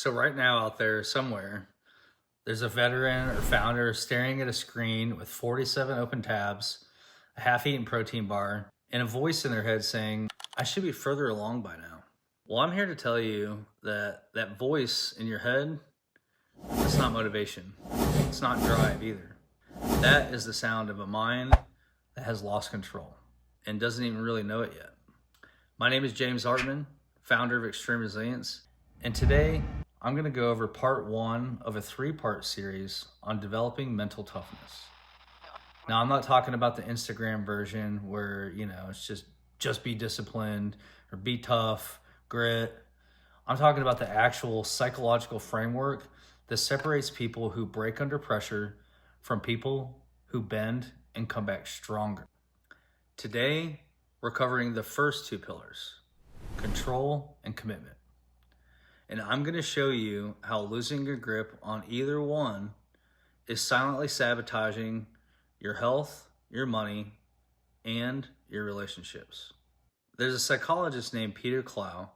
So right now out there somewhere, there's a veteran or founder staring at a screen with 47 open tabs, a half-eaten protein bar, and a voice in their head saying, I should be further along by now. Well, I'm here to tell you that that voice in your head, it's not motivation. It's not drive either. That is the sound of a mind that has lost control and doesn't even really know it yet. My name is James Artman, founder of Extreme Resilience, and today I'm going to go over part one of a three-part series on developing mental toughness. Now, I'm not talking about the Instagram version where, it's just be disciplined or be tough, grit. I'm talking about the actual psychological framework that separates people who break under pressure from people who bend and come back stronger. Today, we're covering the first two pillars, control and commitment. And I'm going to show you how losing your grip on either one is silently sabotaging your health, your money, and your relationships. There's a psychologist named Clough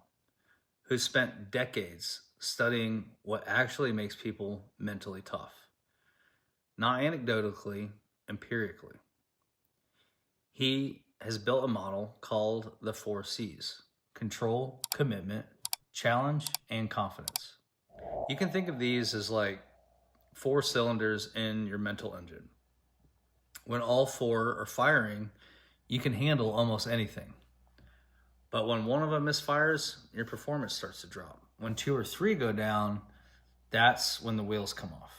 who spent decades studying what actually makes people mentally tough. Not anecdotally, empirically. He has built a model called the 4 C's: control, commitment, challenge, and confidence. You can think of these as like 4 cylinders in your mental engine. When all 4 are firing, you can handle almost anything. But when one of them misfires, your performance starts to drop. When 2 or 3 go down, that's when the wheels come off.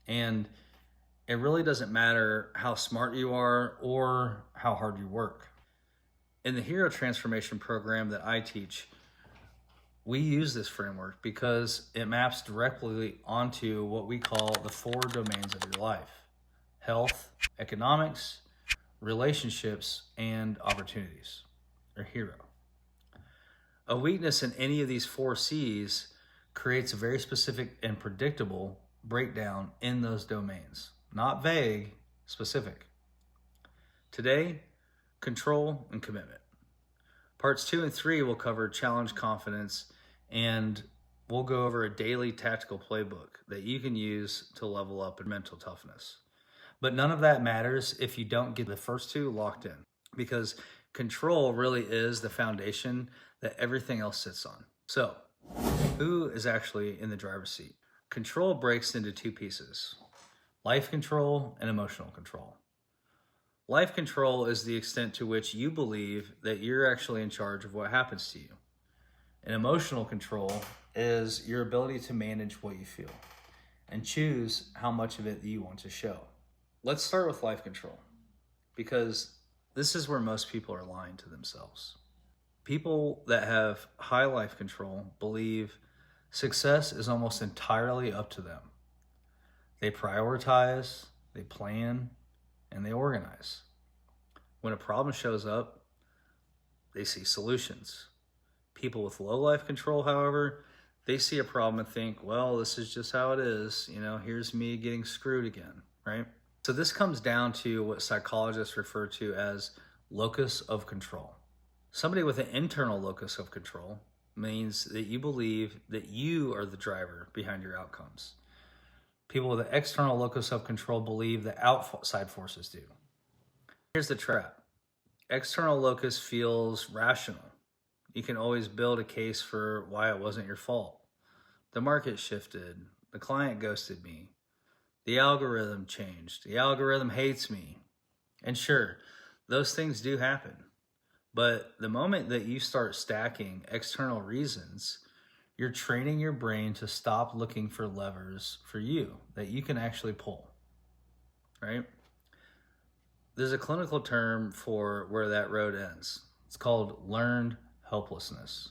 And it really doesn't matter how smart you are or how hard you work. In the Hero Transformation program that I teach, we use this framework because it maps directly onto what we call the 4 domains of your life: health, economics, relationships, and opportunities, or hero. A weakness in any of these 4 C's creates a very specific and predictable breakdown in those domains. Not vague, specific. Today, control and commitment. Parts 2 and 3 will cover challenge, confidence, and we'll go over a daily tactical playbook that you can use to level up in mental toughness. But none of that matters if you don't get the first 2 locked in, because control really is the foundation that everything else sits on. So, who is actually in the driver's seat? Control breaks into 2 pieces: life control and emotional control. Life control is the extent to which you believe that you're actually in charge of what happens to you. And emotional control is your ability to manage what you feel and choose how much of it you want to show. Let's start with life control, because this is where most people are lying to themselves. People that have high life control believe success is almost entirely up to them. They prioritize, they plan, and they organize. When a problem shows up, they see solutions. People with low life control, however, they see a problem and think, well, this is just how it is. Here's me getting screwed again, right? So this comes down to what psychologists refer to as locus of control. Somebody with an internal locus of control means that you believe that you are the driver behind your outcomes. People with an external locus of control believe that outside forces do. Here's the trap. External locus feels rational. You can always build a case for why it wasn't your fault. The market shifted. The client ghosted me. The algorithm changed. The algorithm hates me. And sure, those things do happen. But the moment that you start stacking external reasons, you're training your brain to stop looking for levers for you that you can actually pull, right? There's a clinical term for where that road ends. It's called learned helplessness.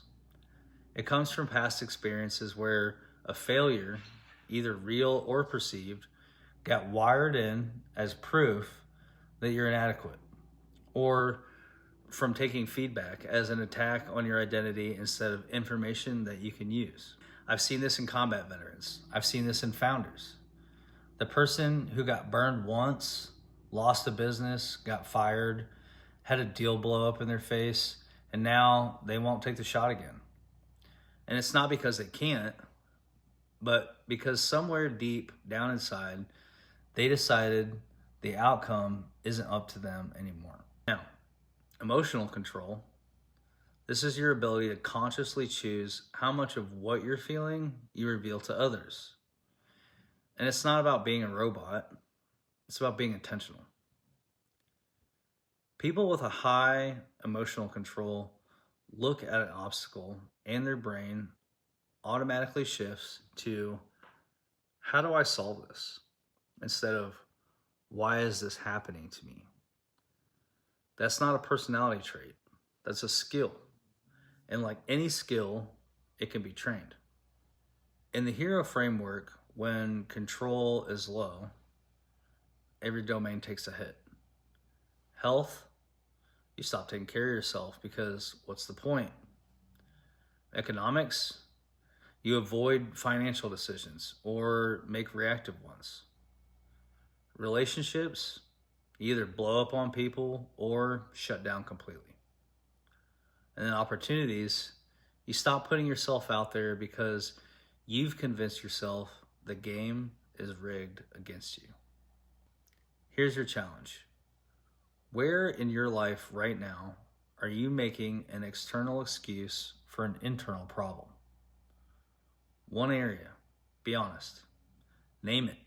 It comes from past experiences where a failure, either real or perceived, got wired in as proof that you're inadequate, or from taking feedback as an attack on your identity instead of information that you can use. I've seen this in combat veterans. I've seen this in founders. The person who got burned once, lost a business, got fired, had a deal blow up in their face, and now they won't take the shot again. And it's not because they can't, but because somewhere deep down inside, they decided the outcome isn't up to them anymore. Now, emotional control. This is your ability to consciously choose how much of what you're feeling you reveal to others. And it's not about being a robot, it's about being intentional. People with a high emotional control look at an obstacle and their brain automatically shifts to, how do I solve this? Instead of, why is this happening to me? That's not a personality trait. That's a skill. And like any skill, it can be trained. In the hero framework, when control is low, every domain takes a hit. Health, you stop taking care of yourself because what's the point? Economics, you avoid financial decisions or make reactive ones. Relationships, you either blow up on people or shut down completely. And then opportunities, you stop putting yourself out there because you've convinced yourself the game is rigged against you. Here's your challenge. Where in your life right now are you making an external excuse for an internal problem? One area, be honest, name it.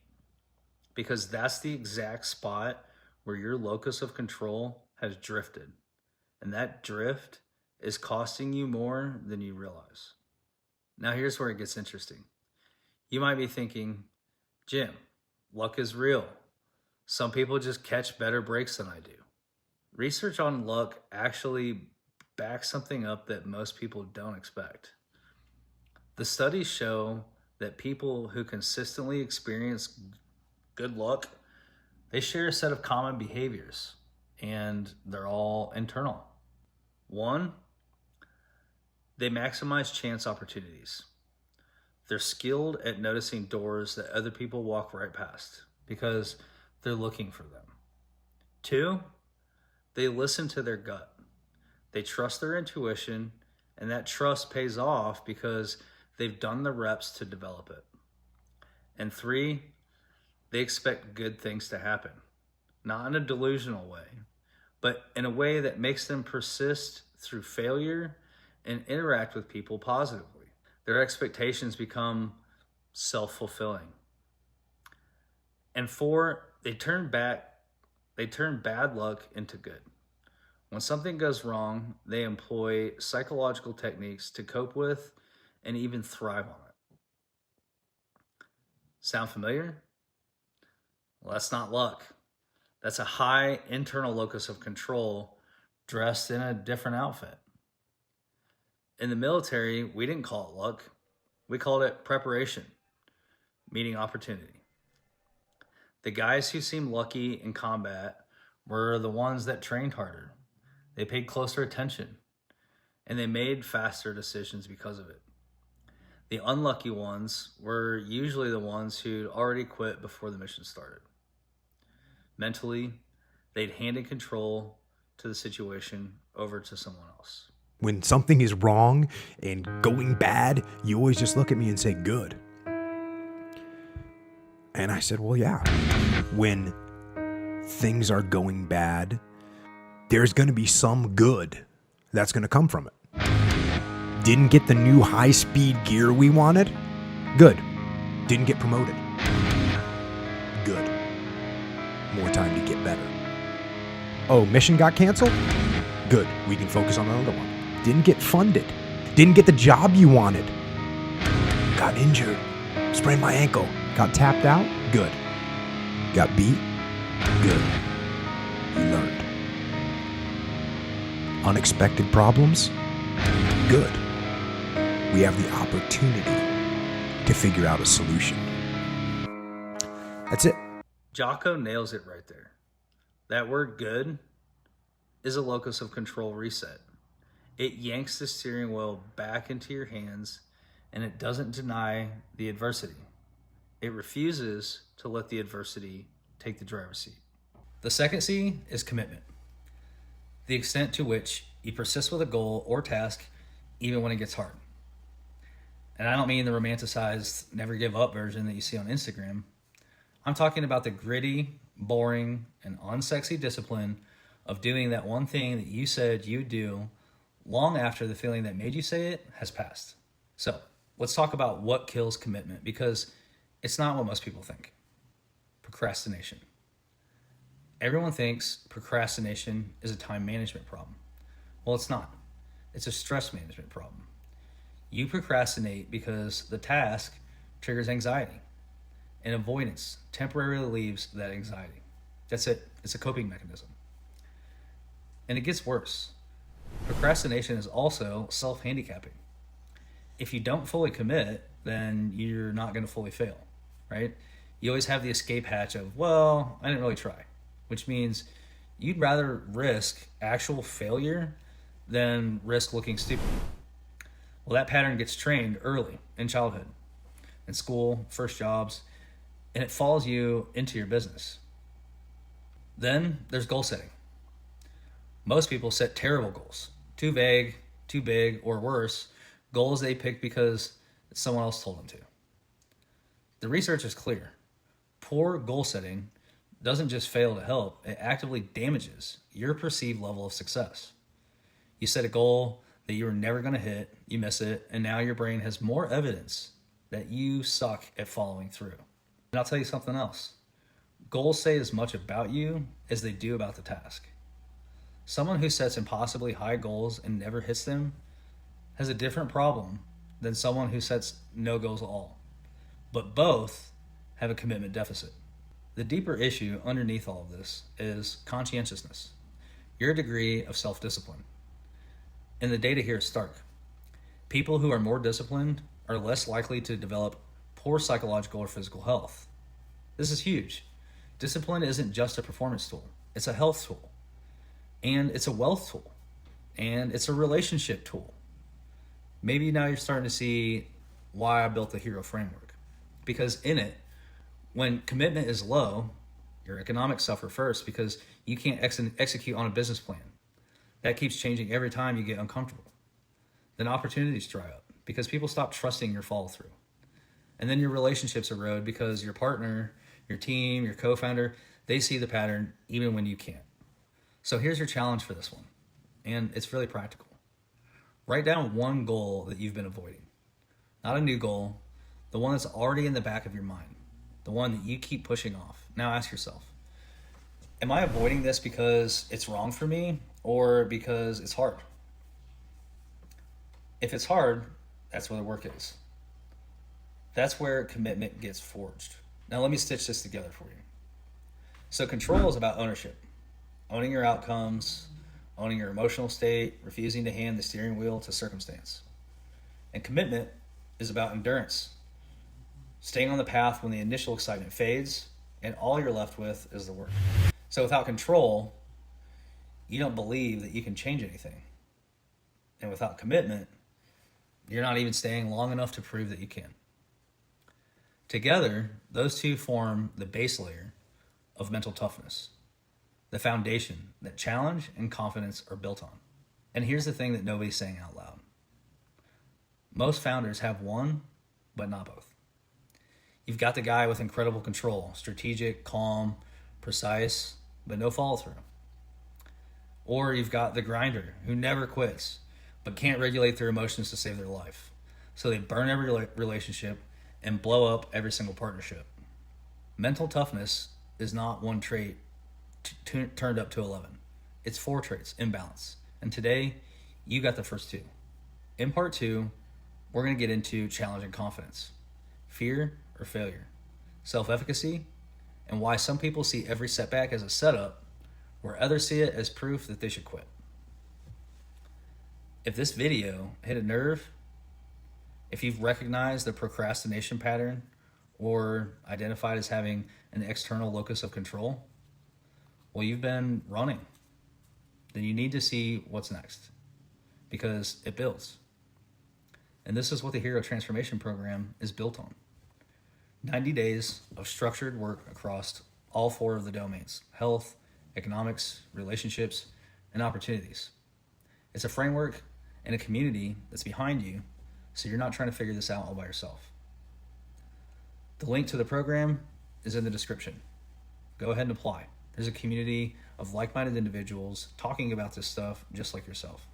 Because that's the exact spot where your locus of control has drifted. And that drift is costing you more than you realize. Now here's where it gets interesting. You might be thinking, Jim, luck is real. Some people just catch better breaks than I do. Research on luck actually backs something up that most people don't expect. The studies show that people who consistently experience good luck, they share a set of common behaviors, and they're all internal. One, they maximize chance opportunities. They're skilled at noticing doors that other people walk right past because they're looking for them. Two, they listen to their gut. They trust their intuition, and that trust pays off because they've done the reps to develop it. And three, they expect good things to happen, not in a delusional way, but in a way that makes them persist through failure and interact with people positively. Their expectations become self-fulfilling. And four, they turn bad luck into good. When something goes wrong, they employ psychological techniques to cope with and even thrive on it. Sound familiar? Well, that's not luck. That's a high internal locus of control dressed in a different outfit. In the military, we didn't call it luck. We called it preparation, meeting opportunity. The guys who seemed lucky in combat were the ones that trained harder. They paid closer attention, and they made faster decisions because of it. The unlucky ones were usually the ones who'd already quit before the mission started. Mentally, they'd handed control to the situation over to someone else. When something is wrong and going bad, you always just look at me and say, good. And I said, well, yeah. When things are going bad, there's going to be some good that's going to come from it. Didn't get the new high-speed gear we wanted? Good. Didn't get promoted? Good. More time to get better. Oh, mission got canceled? Good. We can focus on another one. Didn't get funded. Didn't get the job you wanted. Got injured. Sprained my ankle. Got tapped out? Good. Got beat? Good. You learned. Unexpected problems? Good. We have the opportunity to figure out a solution. That's it. Jocko nails it right there. That word good is a locus of control reset. It yanks the steering wheel back into your hands, and it doesn't deny the adversity. It refuses to let the adversity take the driver's seat. The second C is commitment. The extent to which you persist with a goal or task even when it gets hard. And I don't mean the romanticized never give up version that you see on Instagram. I'm talking about the gritty, boring, and unsexy discipline of doing that one thing that you said you'd do long after the feeling that made you say it has passed. So let's talk about what kills commitment, because it's not what most people think. Procrastination. Everyone thinks procrastination is a time management problem. Well, it's not. It's a stress management problem. You procrastinate because the task triggers anxiety, and avoidance temporarily leaves that anxiety. That's it. It's a coping mechanism. And it gets worse. Procrastination is also self-handicapping. If you don't fully commit, then you're not going to fully fail, right? You always have the escape hatch of, well, I didn't really try, which means you'd rather risk actual failure than risk looking stupid. Well, that pattern gets trained early in childhood, in school, first jobs, and it follows you into your business. Then there's goal setting. Most people set terrible goals, too vague, too big, or worse, goals they pick because someone else told them to. The research is clear. Poor goal setting doesn't just fail to help, it actively damages your perceived level of success. You set a goal that you were never going to hit, you miss it, and now your brain has more evidence that you suck at following through. And I'll tell you something else. Goals say as much about you as they do about the task. Someone who sets impossibly high goals and never hits them has a different problem than someone who sets no goals at all. But both have a commitment deficit. The deeper issue underneath all of this is conscientiousness, your degree of self-discipline. And the data here is stark. People who are more disciplined are less likely to develop poor psychological or physical health. This is huge. Discipline isn't just a performance tool. It's a health tool. And it's a wealth tool. And it's a relationship tool. Maybe now you're starting to see why I built the hero framework. Because in it, when commitment is low, your economics suffer first because you can't execute on a business plan. That keeps changing every time you get uncomfortable. Then opportunities dry up because people stop trusting your follow through. And then your relationships erode because your partner, your team, your co-founder, they see the pattern even when you can't. So here's your challenge for this one. And it's really practical. Write down one goal that you've been avoiding. Not a new goal, the one that's already in the back of your mind. The one that you keep pushing off. Now ask yourself, am I avoiding this because it's wrong for me or because it's hard? If it's hard, that's where the work is. That's where commitment gets forged. Now let me stitch this together for you. So control is about ownership. Owning your outcomes, owning your emotional state, refusing to hand the steering wheel to circumstance. And commitment is about endurance. Staying on the path when the initial excitement fades and all you're left with is the work. So without control, you don't believe that you can change anything. And without commitment, you're not even staying long enough to prove that you can. Together, those two form the base layer of mental toughness, the foundation that challenge and confidence are built on. And here's the thing that nobody's saying out loud. Most founders have one, but not both. You've got the guy with incredible control, strategic, calm, precise, but no follow through. Or you've got the grinder who never quits, but can't regulate their emotions to save their life. So they burn every relationship and blow up every single partnership. Mental toughness is not one trait turned up to 11. It's 4 traits in balance. And today, you got the first 2. In part 2, we're going to get into challenge and confidence, fear or failure, self-efficacy, and why some people see every setback as a setup where others see it as proof that they should quit. If this video hit a nerve, if you've recognized the procrastination pattern or identified as having an external locus of control, well, you've been running. Then you need to see what's next because it builds. And this is what the Hero Transformation Program is built on. 90 days of structured work across all 4 of the domains: health, economics, relationships, and opportunities. It's a framework and a community that's behind you so you're not trying to figure this out all by yourself. The link to the program is in the description. Go ahead and apply. There's a community of like-minded individuals talking about this stuff just like yourself.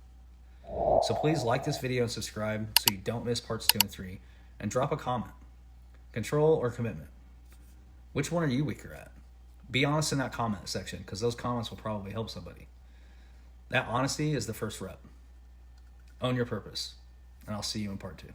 So please like this video and subscribe so you don't miss parts 2 and 3, and drop a comment. Control or commitment? Which one are you weaker at? Be honest in that comment section, because those comments will probably help somebody. That honesty is the first rep. Own your purpose, and I'll see you in part 2.